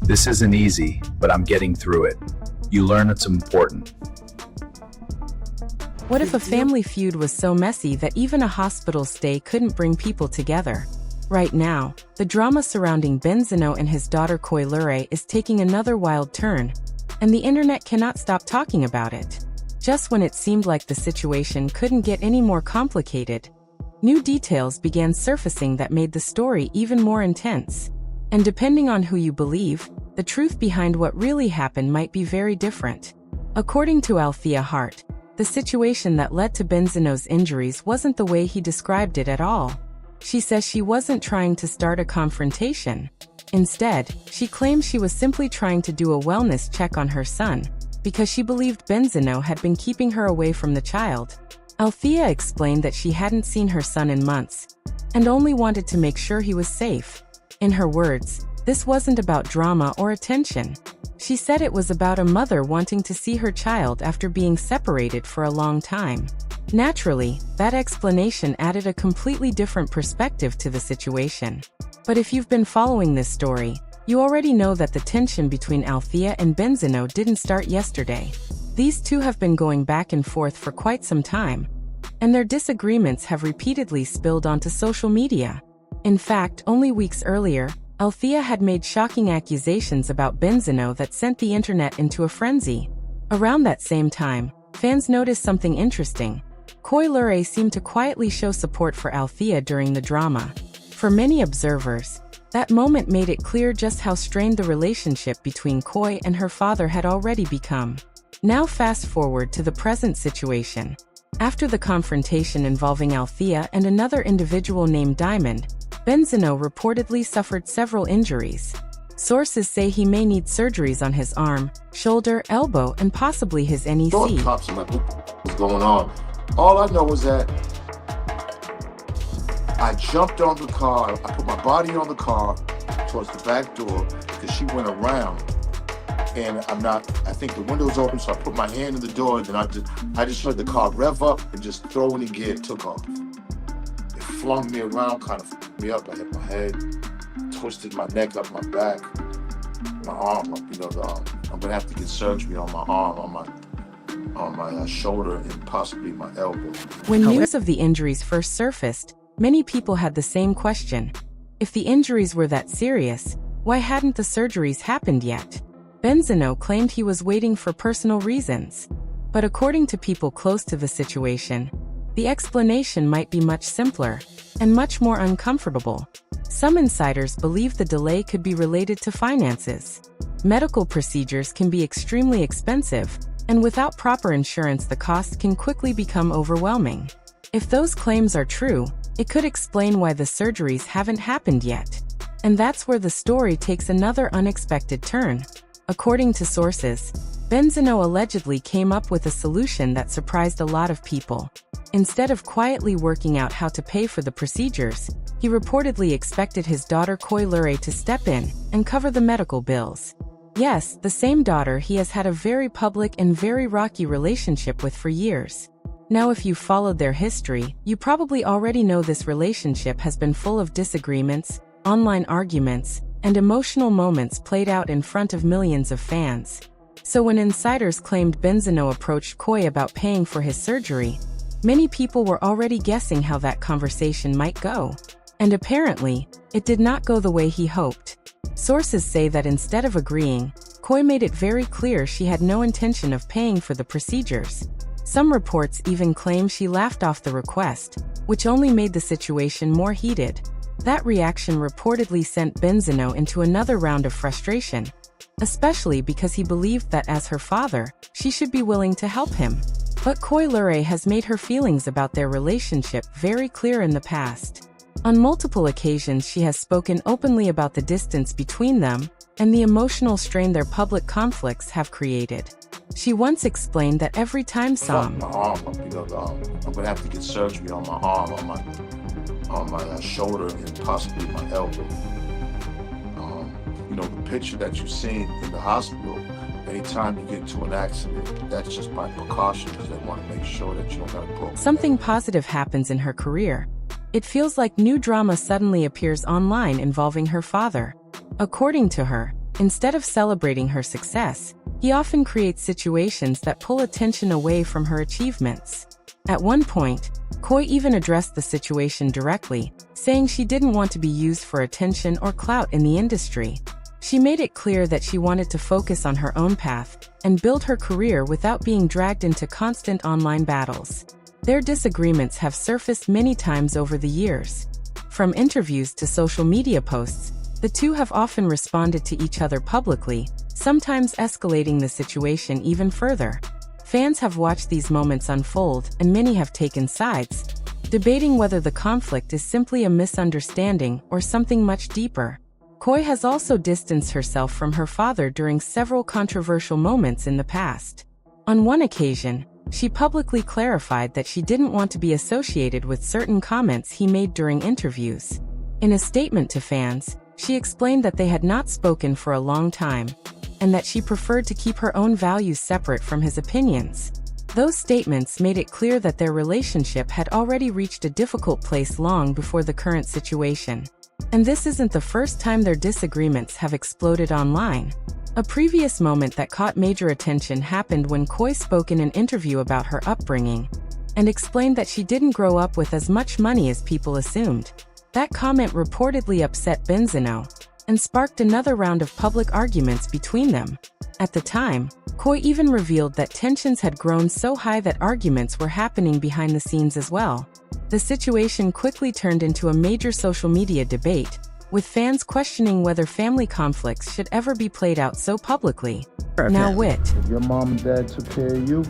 This isn't easy, but I'm getting through it. You learn it's important. What if a family feud was so messy that even a hospital stay couldn't bring people together? Right now, the drama surrounding Benzino and his daughter Coi Leray is taking another wild turn, and the internet cannot stop talking about it. Just when it seemed like the situation couldn't get any more complicated, new details began surfacing that made the story even more intense. And depending on who you believe, the truth behind what really happened might be very different. According to Althea Hart, the situation that led to Benzino's injuries wasn't the way he described it at all. She says she wasn't trying to start a confrontation. Instead, she claims she was simply trying to do a wellness check on her son, because she believed Benzino had been keeping her away from the child. Althea explained that she hadn't seen her son in months, and only wanted to make sure he was safe. In her words, this wasn't about drama or attention. She said it was about a mother wanting to see her child after being separated for a long time. Naturally, that explanation added a completely different perspective to the situation. But if you've been following this story, you already know that the tension between Althea and Benzino didn't start yesterday. These two have been going back and forth for quite some time, and their disagreements have repeatedly spilled onto social media. In fact, only weeks earlier, Althea had made shocking accusations about Benzino that sent the internet into a frenzy. Around that same time, fans noticed something interesting. Coi Leray seemed to quietly show support for Althea during the drama. For many observers, that moment made it clear just how strained the relationship between Coi and her father had already become. Now fast forward to the present situation. After the confrontation involving Althea and another individual named Diamond, Benzino reportedly suffered several injuries. Sources say he may need surgeries on his arm, shoulder, elbow, and possibly his NEC. Cops, I'm like, what's going on? All I know is that I jumped on the car, I put my body on the car towards the back door because she went around. And I think the window's open, so I put my hand in the door, and I just heard the car rev up and just throw it in gear and took off. It flung me around, kind of fucked me up. I hit my head, twisted my neck up, my back, my arm up. I'm gonna have to get surgery on my arm, on my shoulder, and possibly my elbow. When news of the injuries first surfaced, many people had the same question. If the injuries were that serious, why hadn't the surgeries happened yet? Benzino claimed he was waiting for personal reasons. But according to people close to the situation, the explanation might be much simpler and much more uncomfortable. Some insiders believe the delay could be related to finances. Medical procedures can be extremely expensive, and without proper insurance, the cost can quickly become overwhelming. If those claims are true, it could explain why the surgeries haven't happened yet. And that's where the story takes another unexpected turn. According to sources, Benzino allegedly came up with a solution that surprised a lot of people. Instead of quietly working out how to pay for the procedures, he reportedly expected his daughter Coi Leray to step in and cover the medical bills. Yes, the same daughter he has had a very public and very rocky relationship with for years. Now, if you've followed their history, you probably already know this relationship has been full of disagreements, online arguments, and emotional moments played out in front of millions of fans. So when insiders claimed Benzino approached Coi about paying for his surgery, many people were already guessing how that conversation might go. And apparently, it did not go the way he hoped. Sources say that instead of agreeing, Coi made it very clear she had no intention of paying for the procedures. Some reports even claim she laughed off the request, which only made the situation more heated. That reaction reportedly sent Benzino into another round of frustration, especially because he believed that as her father, she should be willing to help him. But Coi Leray has made her feelings about their relationship very clear in the past. On multiple occasions, she has spoken openly about the distance between them and the emotional strain their public conflicts have created. She once explained that every time My arm up, I'm gonna have to get surgery on my arm, on my shoulder, and possibly my elbow. The picture that you see in the hospital, anytime you get into an accident, that's just by precaution because they want to make sure that you don't have a broken Something neck. positive happens in her career. It feels like new drama suddenly appears online involving her father. According to her, Instead of celebrating her success, he often creates situations that pull attention away from her achievements. At one point, Coi even addressed the situation directly, saying she didn't want to be used for attention or clout in the industry. She made it clear that she wanted to focus on her own path and build her career without being dragged into constant online battles. Their disagreements have surfaced many times over the years. From interviews to social media posts, the two have often responded to each other publicly, sometimes escalating the situation even further. Fans have watched these moments unfold, and many have taken sides, debating whether the conflict is simply a misunderstanding or something much deeper. Coi has also distanced herself from her father during several controversial moments in the past. On one occasion, she publicly clarified that she didn't want to be associated with certain comments he made during interviews. In a statement to fans, she explained that they had not spoken for a long time, and that she preferred to keep her own values separate from his opinions. Those statements made it clear that their relationship had already reached a difficult place long before the current situation. And this isn't the first time their disagreements have exploded online. A previous moment that caught major attention happened when Coi spoke in an interview about her upbringing, and explained that she didn't grow up with as much money as people assumed. That comment reportedly upset Benzino, and sparked another round of public arguments between them. At the time, Coi even revealed that tensions had grown so high that arguments were happening behind the scenes as well. The situation quickly turned into a major social media debate, with fans questioning whether family conflicts should ever be played out so publicly. Now Wit. If your mom and dad took care of you,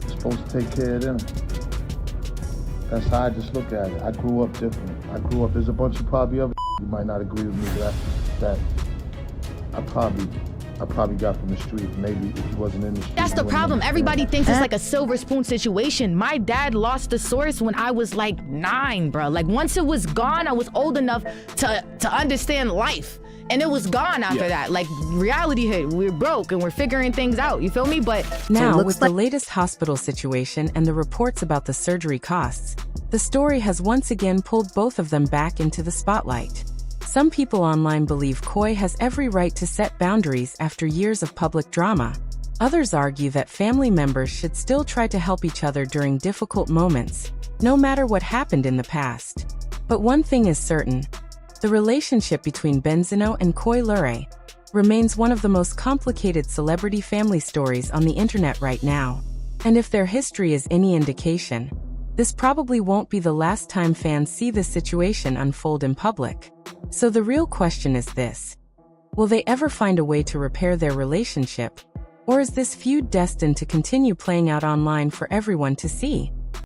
you're supposed to take care of them. That's how I just look at it. I grew up different. There's a bunch of probably other you might not agree with me, but that I probably got from the street. Maybe if he wasn't in the street. That's the problem. Everybody thinks it's like a silver spoon situation. My dad lost the source when I was like 9, bro. Like once it was gone, I was old enough to understand life. And it was gone after that. Like reality hit. We're broke and we're figuring things out. You feel me? But now, with the latest hospital situation and the reports about the surgery costs, the story has once again pulled both of them back into the spotlight. Some people online believe Coi has every right to set boundaries after years of public drama. Others argue that family members should still try to help each other during difficult moments, no matter what happened in the past. But one thing is certain: the relationship between Benzino and Coi Leray remains one of the most complicated celebrity family stories on the internet right now. And if their history is any indication, this probably won't be the last time fans see this situation unfold in public. So the real question is this: will they ever find a way to repair their relationship? Or is this feud destined to continue playing out online for everyone to see?